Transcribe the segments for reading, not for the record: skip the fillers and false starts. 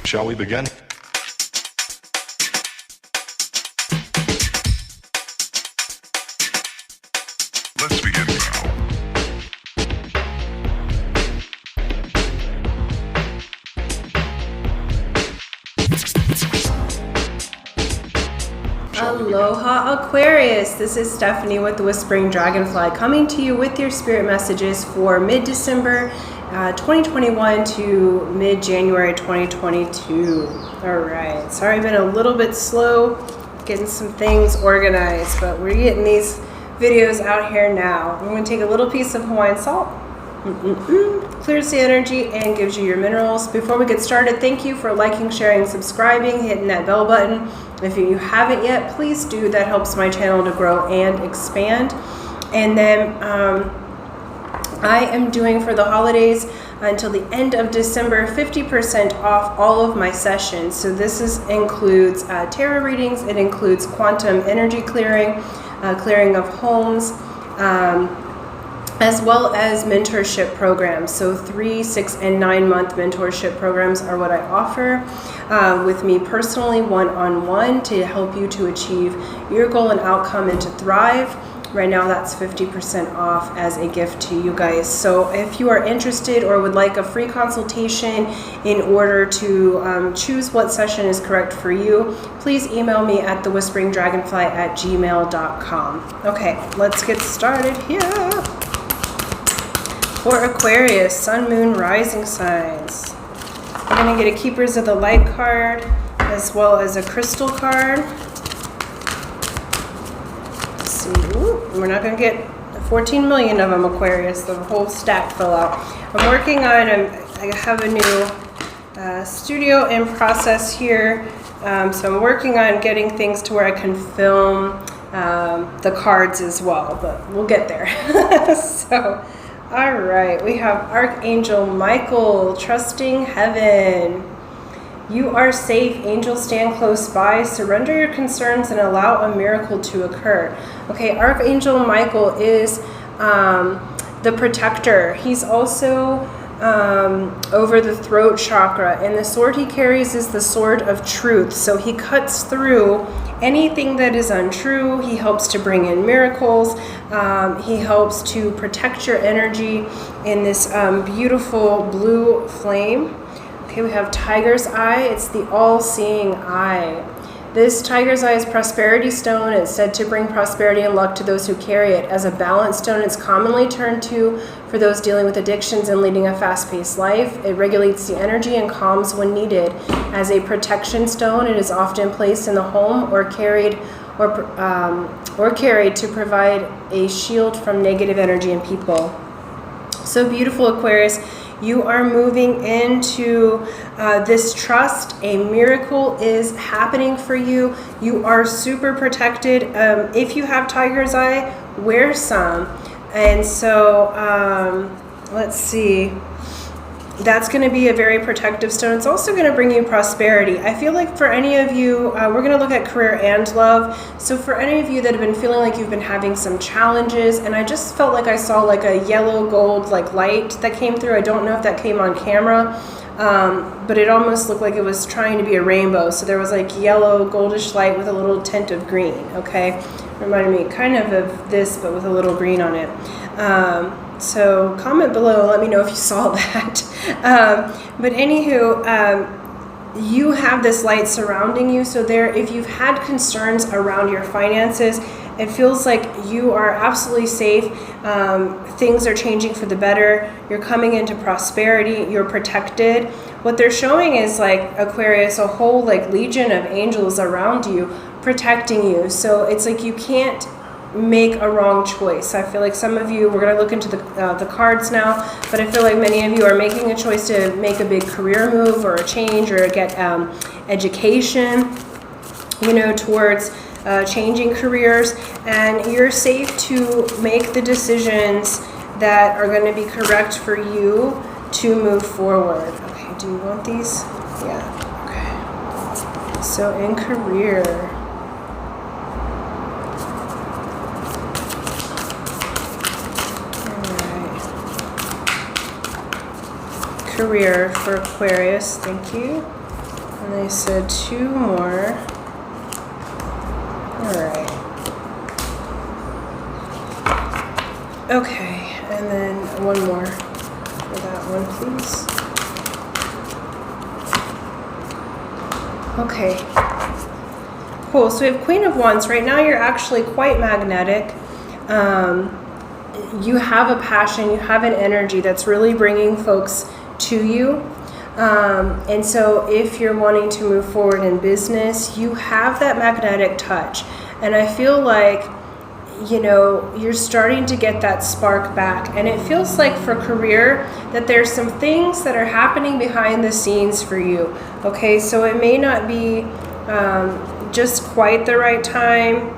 Shall we begin? Let's begin now. Aloha Aquarius, this is Stephanie with the Whispering Dragonfly coming to you with your spirit messages for mid-December 2021 to mid-January 2022. Alright, sorry I've been a little bit slow getting some things organized, but we're getting these videos out here now. I'm going to take a little piece of Hawaiian salt, clears the energy and gives you your minerals. Before we get started, thank you for liking, sharing, subscribing, hitting that bell button. If you haven't yet, please do. That helps my channel to grow and expand. And then I am doing for the holidays until the end of December 50% off all of my sessions. So this includes tarot readings, it includes quantum energy clearing, clearing of homes, as well as mentorship programs. So 3, 6, and 9 month mentorship programs are what I offer with me personally, one-on-one, to help you to achieve your goal and outcome and to thrive. Right now that's 50% off as a gift to you guys. So if you are interested or would like a free consultation in order to choose what session is correct for you, please email me at thewhisperingdragonfly@gmail.com. Okay, let's get started here. For Aquarius, Sun, Moon, Rising signs. We're going to get a Keepers of the Light card as well as a crystal card. Let's see. Ooh, we're not going to get 14 million of them, Aquarius. The whole stack fell out. I'm working on, I have a new studio in process here. So I'm working on getting things to where I can film the cards as well, but we'll get there. So, all right, we have Archangel Michael, trusting heaven. You are safe. Angels stand close by. Surrender your concerns and allow a miracle to occur. Okay, Archangel Michael is the protector. He's also over the throat chakra, and the sword he carries is the sword of truth. So he cuts through anything that is untrue. He helps to bring in miracles. He helps to protect your energy in this beautiful blue flame. Okay, we have Tiger's Eye. It's the all-seeing eye. This Tiger's Eye is prosperity stone. It's said to bring prosperity and luck to those who carry it. As a balance stone, it's commonly turned to for those dealing with addictions and leading a fast-paced life. It regulates the energy and calms when needed. As a protection stone, it is often placed in the home or carried to provide a shield from negative energy and people. So beautiful, Aquarius. You are moving into this trust. A miracle is happening for you. You are super protected. If you have Tiger's Eye, wear some. And so, let's see. That's going to be a very protective stone. It's also going to bring you prosperity. I feel like for any of you, we're going to look at career and love. So for any of you that have been feeling like you've been having some challenges, and I just felt like I saw like a yellow gold like light that came through. I don't know if that came on camera, but it almost looked like it was trying to be a rainbow. So there was like yellow goldish light with a little tint of green. Okay, reminded me kind of this, but with a little green on it. So comment below, let me know if you saw that. But anywho, you have this light surrounding you. So if you've had concerns around your finances, it feels like you are absolutely safe. Things are changing for the better. You're coming into prosperity. You're protected. What they're showing is like Aquarius, a whole like legion of angels around you protecting you. So it's like you can't make a wrong choice. I feel like some of you, we're going to look into the cards now, but I feel like many of you are making a choice to make a big career move or a change or get education, towards changing careers, and you're safe to make the decisions that are going to be correct for you to move forward. Okay, do you want these? Yeah, okay. So in career, career for Aquarius, thank you. And they said 2 more. All right. Okay, and then 1 more for that one, please. Okay. Cool. So we have Queen of Wands. Right now you're actually quite magnetic. You have a passion, you have an energy that's really bringing folks to you. And so if you're wanting to move forward in business, you have that magnetic touch. And I feel like, you know, you're starting to get that spark back. And it feels like for career that there's some things that are happening behind the scenes for you. Okay, so it may not be just quite the right time,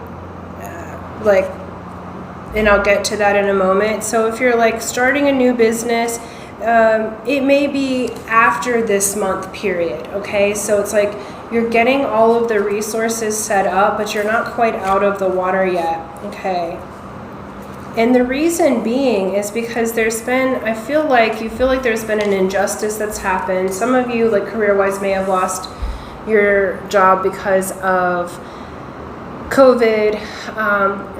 and I'll get to that in a moment. So if you're like starting a new business, it may be after this month period, okay? So it's like you're getting all of the resources set up, but you're not quite out of the water yet, okay? And the reason being is because there's been, you feel like there's been an injustice that's happened. Some of you, like career-wise, may have lost your job because of COVID,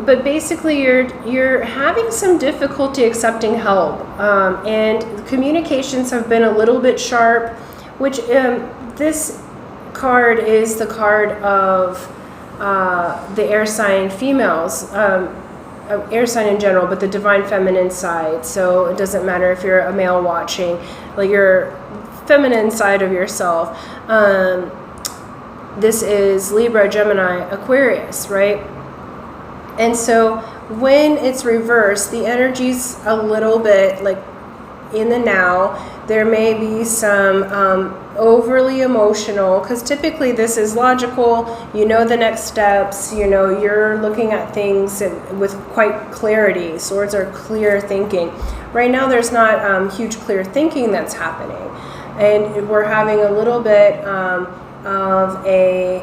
but basically you're having some difficulty accepting help, and communications have been a little bit sharp, which this card is the card of the air sign females, air sign in general, but the divine feminine side. So it doesn't matter if you're a male watching, like your feminine side of yourself. This is Libra, Gemini, Aquarius, right? And so when it's reversed, the energy's a little bit like in the now. There may be some overly emotional, because typically this is logical, you know the next steps, you know, you're looking at things with quite clarity. Swords are clear thinking. Right now there's not huge clear thinking that's happening. And we're having a little bit of a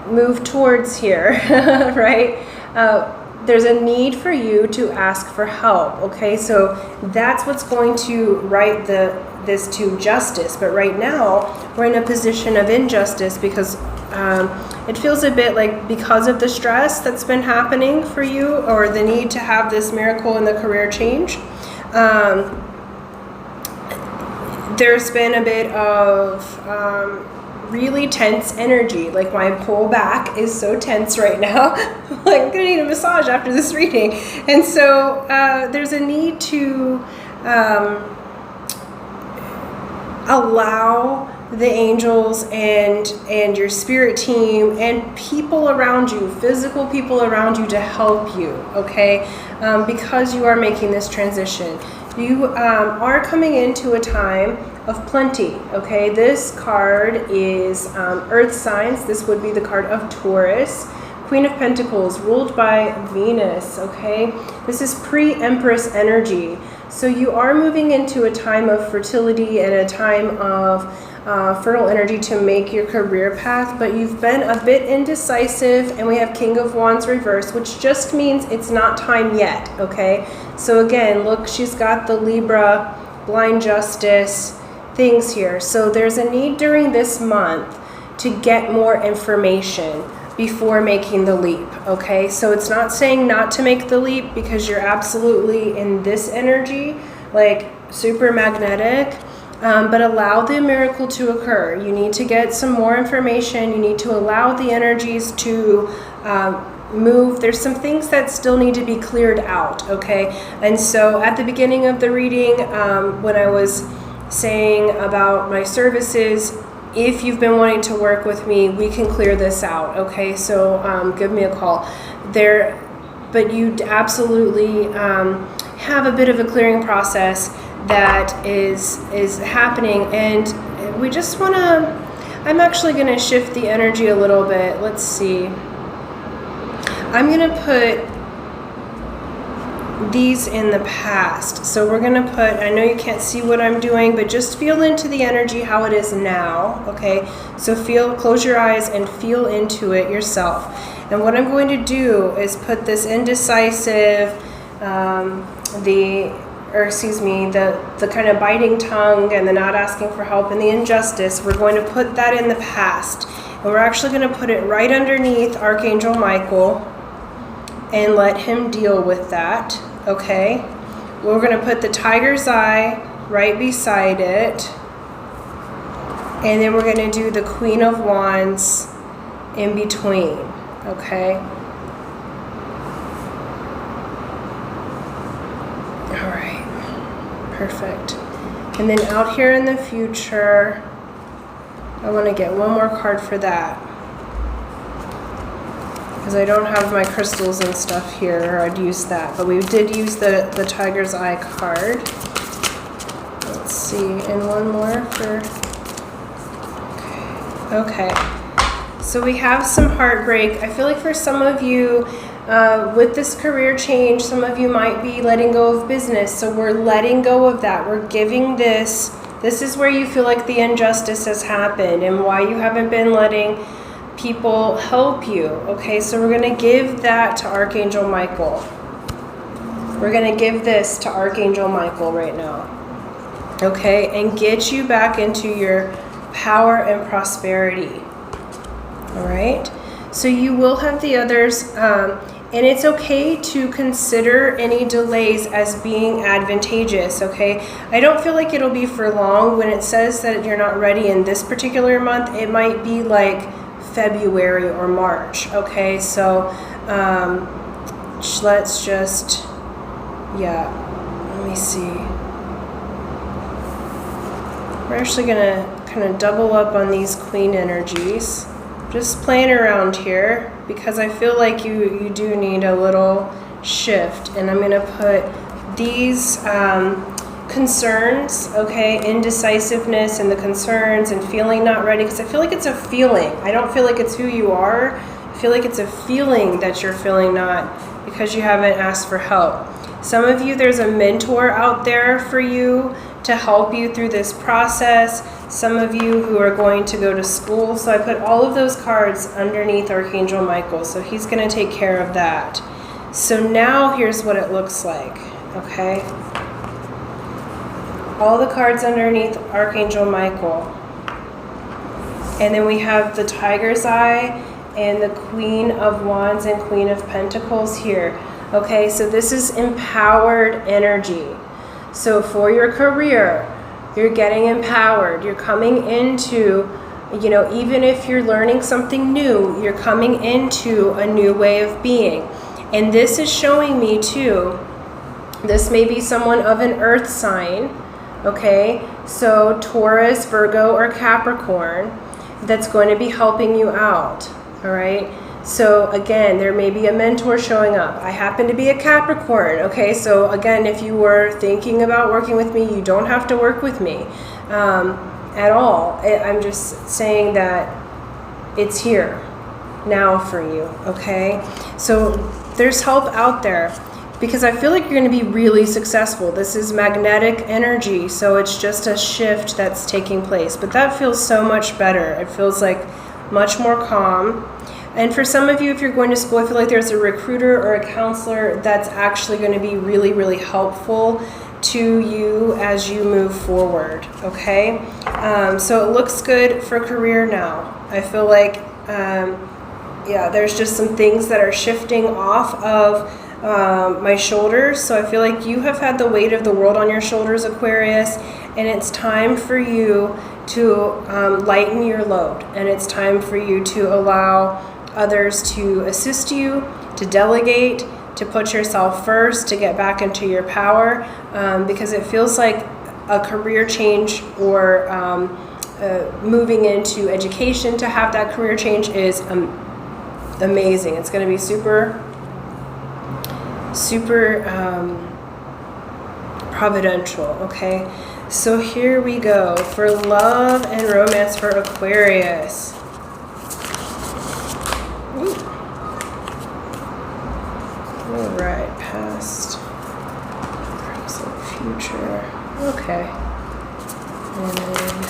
move towards here, right? There's a need for you to ask for help, okay? So that's what's going to right this to justice. But right now, we're in a position of injustice because it feels a bit like because of the stress that's been happening for you, or the need to have this miracle in the career change, there's been a bit of really tense energy. Like my whole back is so tense right now. Like I'm gonna need a massage after this reading. And so there's a need to allow the angels and your spirit team and people around you, physical people around you, to help you, okay? Because you are making this transition. You are coming into a time of plenty, okay? This card is Earth signs. This would be the card of Taurus. Queen of Pentacles, ruled by Venus, okay? This is pre-Empress energy. So you are moving into a time of fertility and a time of fertile energy to make your career path, but you've been a bit indecisive, and we have King of Wands reversed, which just means it's not time yet, okay? So again, look, she's got the Libra, blind justice, things here. So there's a need during this month to get more information before making the leap, okay? So it's not saying not to make the leap, because you're absolutely in this energy, like super magnetic, but allow the miracle to occur. You need to get some more information. You need to allow the energies to move. There's some things that still need to be cleared out, okay? And so at the beginning of the reading, when I was saying about my services, if you've been wanting to work with me, we can clear this out, okay? So give me a call there. But you absolutely have a bit of a clearing process that is happening, and we just want to, I'm actually going to shift the energy a little bit. Let's see. I'm going to put these in the past. So we're going to put, I know you can't see what I'm doing, but just feel into the energy how it is now, okay? So close your eyes and feel into it yourself. And what I'm going to do is put this indecisive, the or excuse me, the kind of biting tongue and the not asking for help and the injustice, we're going to put that in the past. And we're actually going to put it right underneath Archangel Michael and let him deal with that, okay? We're going to put the tiger's eye right beside it. And then we're going to do the Queen of Wands in between, okay? All right, perfect. And then out here in the future, I want to get one more card for that, because I don't have my crystals and stuff here, or I'd use that. But we did use the tiger's eye card. Let's see, and one more for... Okay, so we have some heartbreak. I feel like for some of you, with this career change, some of you might be letting go of business. So we're letting go of that. We're giving this. This is where you feel like the injustice has happened and why you haven't been letting people help you. Okay, so we're going to give that to Archangel Michael. We're going to give this to Archangel Michael right now. Okay, and get you back into your power and prosperity. All right, so you will have the others, and it's okay to consider any delays as being advantageous. Okay, I don't feel like it'll be for long. When it says that you're not ready in this particular month, it might be like February or March. Okay, so let's just, yeah, let me see. We're actually gonna kind of double up on these queen energies. Just playing around here because I feel like you do need a little shift. And I'm gonna put these concerns, okay, indecisiveness and the concerns and feeling not ready, because I feel like it's a feeling. I don't feel like it's who you are. I feel like it's a feeling that you're feeling not because you haven't asked for help. Some of you, there's a mentor out there for you to help you through this process. Some of you who are going to go to school. So I put all of those cards underneath Archangel Michael. So he's going to take care of that. So now here's what it looks like. Okay. All the cards underneath Archangel Michael. And then we have the tiger's eye and the Queen of Wands and Queen of Pentacles here. Okay, so this is empowered energy. So for your career, you're getting empowered. You're coming into, you know, even if you're learning something new, you're coming into a new way of being. And this is showing me too, this may be someone of an earth sign, okay? So Taurus, Virgo, or Capricorn, that's going to be helping you out, all right? So again, there may be a mentor showing up. I happen to be a Capricorn, okay? So again, if you were thinking about working with me, you don't have to work with me at all. I'm just saying that it's here now for you, okay? So there's help out there because I feel like you're going to be really successful. This is magnetic energy, so it's just a shift that's taking place. But that feels so much better. It feels like much more calm. And for some of you, if you're going to school, I feel like there's a recruiter or a counselor that's actually going to be really, really helpful to you as you move forward, okay? So it looks good for career now. I feel like, yeah, there's just some things that are shifting off of my shoulders. So I feel like you have had the weight of the world on your shoulders, Aquarius, and it's time for you to lighten your load. And it's time for you to allow others to assist you, to delegate, to put yourself first, to get back into your power, because it feels like a career change or moving into education to have that career change is amazing. It's going to be super providential, okay? So here we go for love and romance for Aquarius. All right, past, present, future. Okay. And then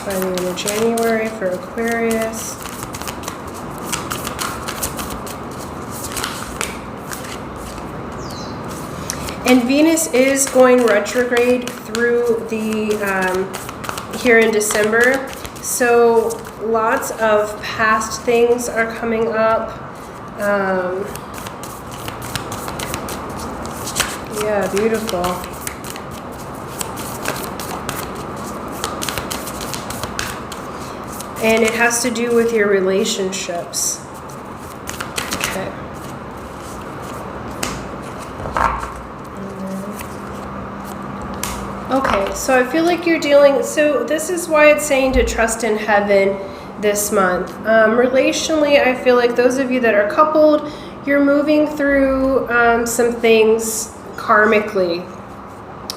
finally in January for Aquarius. And Venus is going retrograde through the here in December. So lots of past things are coming up. Yeah, beautiful. And it has to do with your relationships. Okay. Okay, so I feel like you're dealing, so this is why it's saying to trust in heaven this month. Relationally, I feel like those of you that are coupled, you're moving through some things karmically.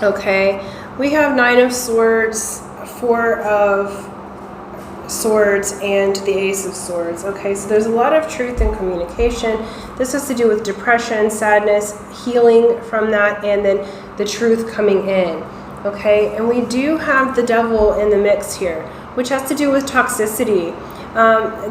Okay, we have 9 of Swords, 4 of Swords, and the Ace of Swords. Okay, so there's a lot of truth in communication. This has to do with depression, sadness, healing from that, and then the truth coming in. Okay, and we do have the Devil in the mix here, which has to do with toxicity.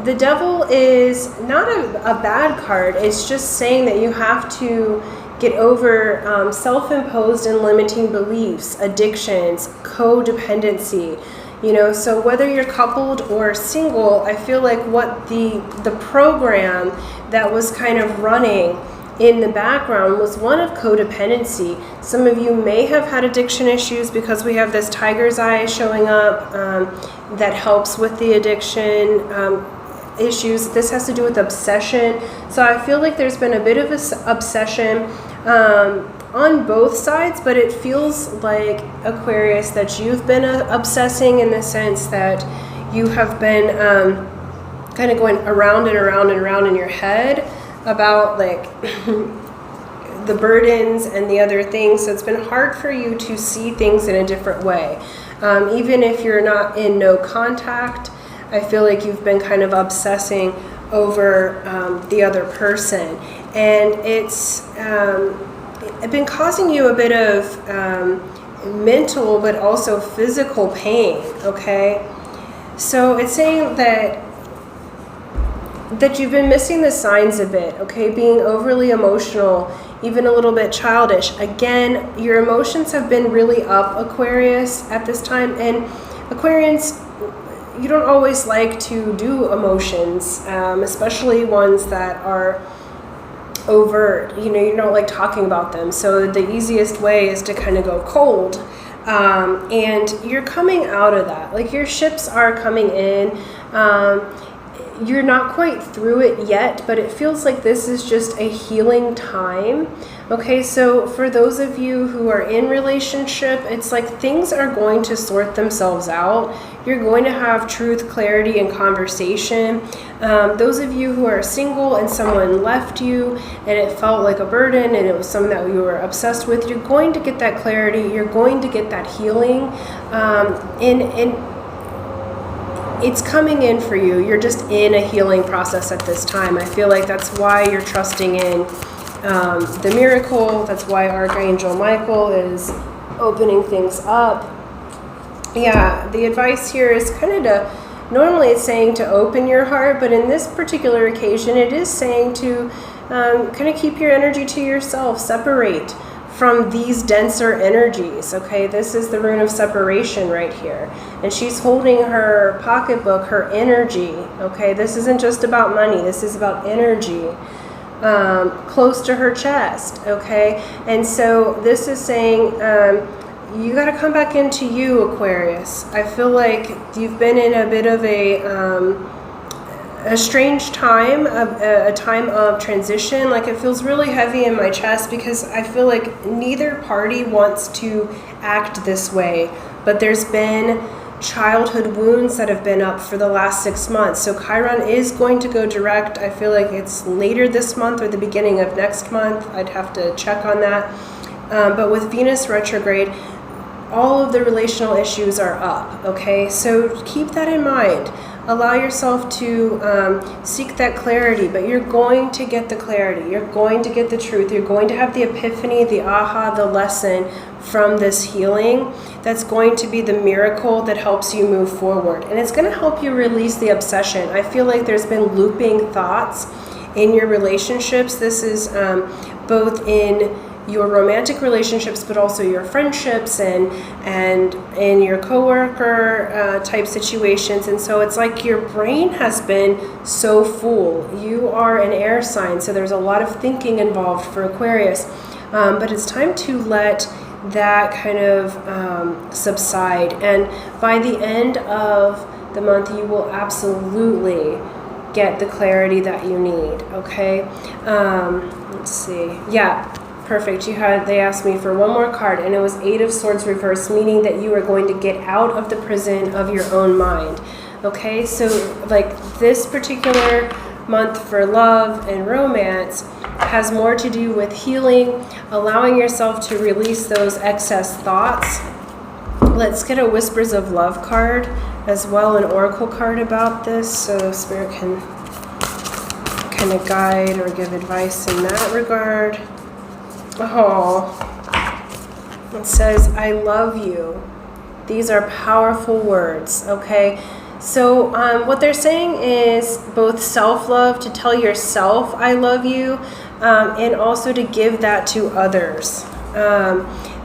The Devil is not a bad card. It's just saying that you have to get over self-imposed and limiting beliefs, addictions, codependency. You know, so whether you're coupled or single, I feel like what the program that was kind of running in the background was one of codependency. Some of you may have had addiction issues because we have this tiger's eye showing up that helps with the addiction issues. This has to do with obsession. So I feel like there's been a bit of an obsession on both sides, but it feels like, Aquarius, that you've been obsessing in the sense that you have been kind of going around and around and around in your head about like the burdens and the other things. So it's been hard for you to see things in a different way. Even if you're not in no contact, I feel like you've been kind of obsessing over the other person. And it's been causing you a bit of mental but also physical pain, okay? So it's saying that you've been missing the signs a bit, okay? Being overly emotional, even a little bit childish. Again, your emotions have been really up, Aquarius, at this time. And Aquarians, you don't always like to do emotions, especially ones that are overt. You know, you don't like talking about them. So the easiest way is to kind of go cold. And you're coming out of that. Like, your ships are coming in. You're not quite through it yet, but it feels like this is just a healing time. Okay, so for those of you who are in relationship, it's like things are going to sort themselves out. You're going to have truth, clarity, and conversation. Those of you who are single and someone left you and it felt like a burden and it was something that you were obsessed with, you're going to get that clarity. You're going to get that healing. It's coming in for you. You're just in a healing process at this time. I feel like that's why you're trusting in the miracle. That's why Archangel Michael is opening things up. Yeah, the advice here is kind of to, normally it's saying to open your heart, but in this particular occasion, it is saying to kind of keep your energy to yourself, separate from these denser energies. Okay, this is the rune of separation right here, and she's holding her pocketbook, her energy. Okay, this isn't just about money, this is about energy, close to her chest. Okay, and so this is saying you got to come back into you, Aquarius. I feel like you've been in a bit of a strange time, a time of transition. Like, it feels really heavy in my chest because I feel like neither party wants to act this way, but there's been childhood wounds that have been up for the last 6 months. So Chiron is going to go direct. I feel like it's later this month or the beginning of next month. I'd have to check on that. But with Venus retrograde, all of the relational issues are up, okay? So keep that in mind. Allow yourself to seek that clarity, but you're going to get the clarity. You're going to get the truth. You're going to have the epiphany, the aha, the lesson from this healing. That's going to be the miracle that helps you move forward. And it's going to help you release the obsession. I feel like there's been looping thoughts in your relationships. This is both in your romantic relationships, but also your friendships and in your coworker type situations. And so it's like your brain has been so full. You are an air sign, so there's a lot of thinking involved for Aquarius. But it's time to let that kind of subside. And by the end of the month, you will absolutely get the clarity that you need. Okay. Let's see. Yeah. Perfect. They asked me for one more card, and it was 8 of Swords reversed, meaning that you are going to get out of the prison of your own mind. Okay, so like this particular month for love and romance has more to do with healing, allowing yourself to release those excess thoughts. Let's get a Whispers of Love card as well, an oracle card about this, so Spirit can kind of guide or give advice in that regard. Oh, it says, I love you. These are powerful words, okay? So what they're saying is both self-love, to tell yourself I love you, and also to give that to others.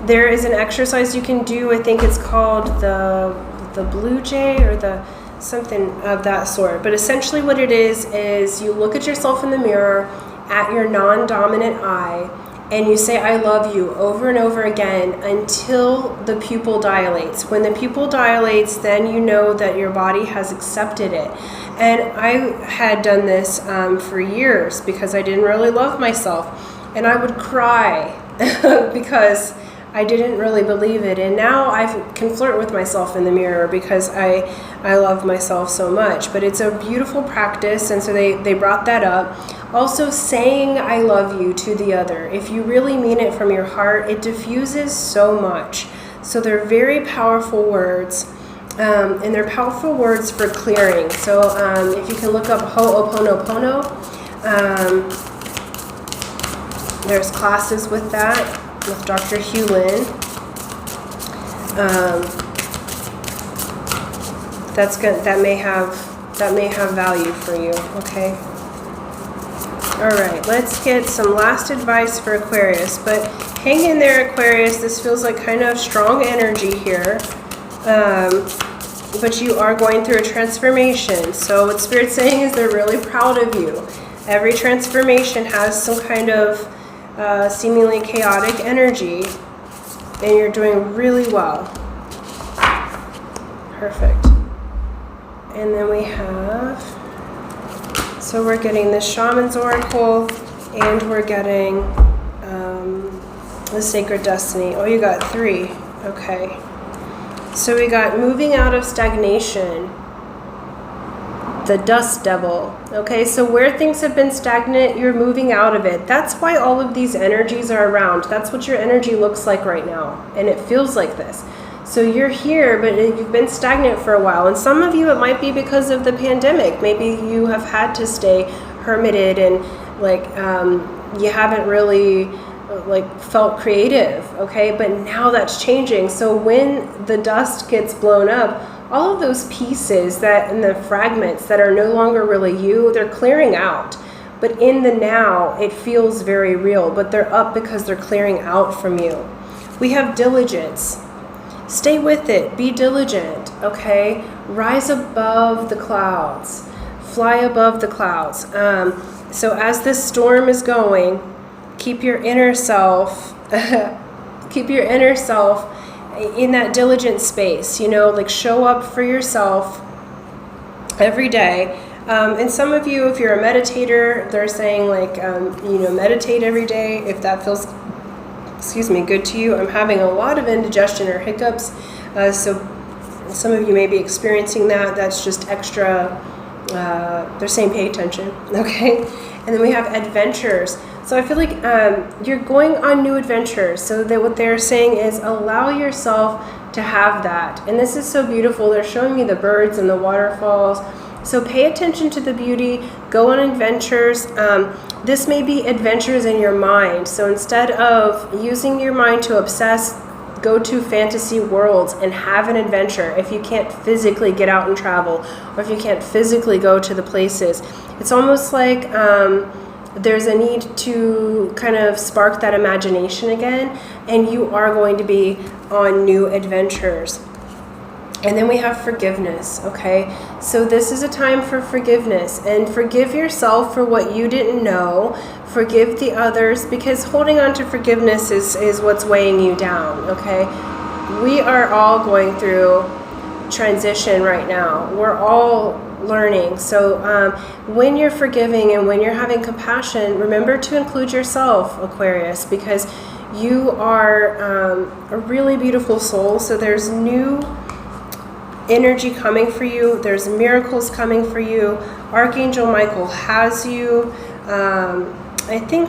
There is an exercise you can do, I think it's called the Blue Jay or the something of that sort. But essentially what it is you look at yourself in the mirror at your non-dominant eye, and you say, I love you, over and over again until the pupil dilates. When the pupil dilates, then you know that your body has accepted it. And I had done this for years because I didn't really love myself. And I would cry because I didn't really believe it. And now I can flirt with myself in the mirror because I love myself so much. But it's a beautiful practice, and so they brought that up. Also, saying I love you to the other. If you really mean it from your heart, it diffuses so much. So they're very powerful words, and they're powerful words for clearing. So if you can look up Ho'oponopono, there's classes with that, with Dr. Hugh Lin. That may have value for you, okay? All right, let's get some last advice for Aquarius. But hang in there, Aquarius. This feels like kind of strong energy here. But you are going through a transformation. So what Spirit's saying is they're really proud of you. Every transformation has some kind of seemingly chaotic energy, and you're doing really well. Perfect. And then we have... So we're getting the Shaman's Oracle, and we're getting the Sacred Destiny. Oh, you got 3. Okay. So we got moving out of stagnation, the Dust Devil. Okay, so where things have been stagnant, you're moving out of it. That's why all of these energies are around. That's what your energy looks like right now, and it feels like this. So you're here, but you've been stagnant for a while. And some of you, it might be because of the pandemic. Maybe you have had to stay hermited and you haven't really felt creative, okay? But now that's changing. So when the dust gets blown up, all of those pieces and the fragments that are no longer really you, they're clearing out. But in the now, it feels very real, but they're up because they're clearing out from you. We have diligence. Stay with it. Be diligent, okay? Rise above the clouds. Fly above the clouds. So as this storm is going, keep your inner self, in that diligent space, show up for yourself every day. And some of you, if you're a meditator, they're saying meditate every day if that feels good to you. I'm having a lot of indigestion or hiccups, so some of you may be experiencing that. That's just extra. They're saying pay attention, okay? And then we have adventures. So I feel like you're going on new adventures. So that what they're saying is allow yourself to have that. And this is so beautiful. They're showing me the birds and the waterfalls. So pay attention to the beauty. Go on adventures. This may be adventures in your mind. So instead of using your mind to obsess, go to fantasy worlds and have an adventure. If you can't physically get out and travel, or if you can't physically go to the places, it's almost like there's a need to kind of spark that imagination again, and you are going to be on new adventures. And then we have forgiveness, okay? So this is a time for forgiveness, and forgive yourself for what you didn't know. Forgive the others, because holding on to forgiveness is what's weighing you down, okay? We are all going through transition right now. We're all learning. So when you're forgiving and when you're having compassion, remember to include yourself, Aquarius, because you are a really beautiful soul. So there's new energy coming for you. There's miracles coming for you. Archangel Michael has you. I think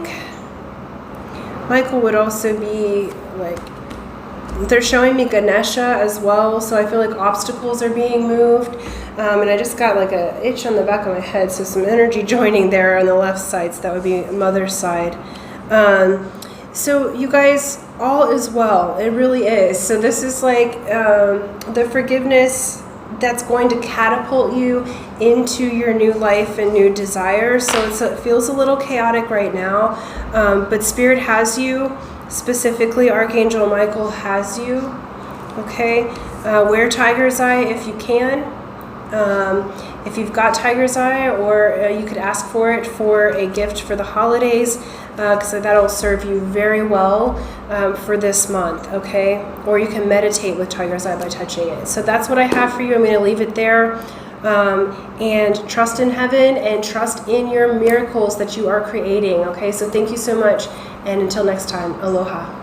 Michael would also be like, they're showing me Ganesha as well. So I feel like obstacles are being moved. And I just got like a itch on the back of my head. So some energy joining there on the left side. So that would be mother's side. So you guys, all is well. It really is. So this is like the forgiveness that's going to catapult you into your new life and new desires. So it feels a little chaotic right now, but Spirit has you. Specifically, Archangel Michael has you. Okay, wear tiger's eye if you can. If you've got tiger's eye, or you could ask for it for a gift for the holidays, because that'll serve you very well for this month, okay? Or you can meditate with tiger's eye by touching it. So that's what I have for you. I'm going to leave it there. And trust in heaven and trust in your miracles that you are creating, okay? So thank you so much, and until next time, aloha.